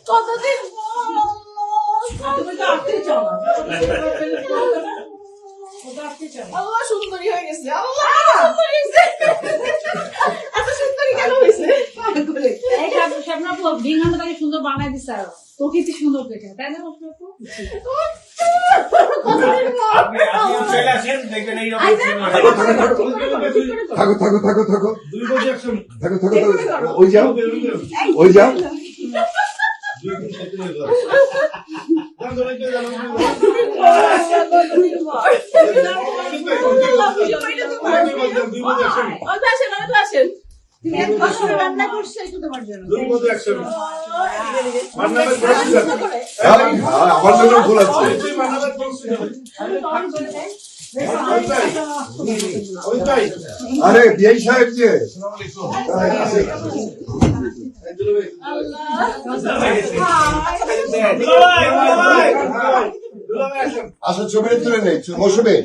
কতদিন আল্লাহ সুন্দরী হয়ে গেছে। এত সুন্দরী কেন হয়েছে? সুন্দর বানাই দিচ্ছে আরো তোকে কি সুন্দর দেখে তাই না? থাকো থাকো থাকো থাকো থাকো থাকো ওই যাও ওই যাও রান্না করছে তোমার জন্য আমার জন্য ভুল আছে আরে বিআই সাহেব যে আচ্ছা ছবিটা তুলে নেই মৌসুমে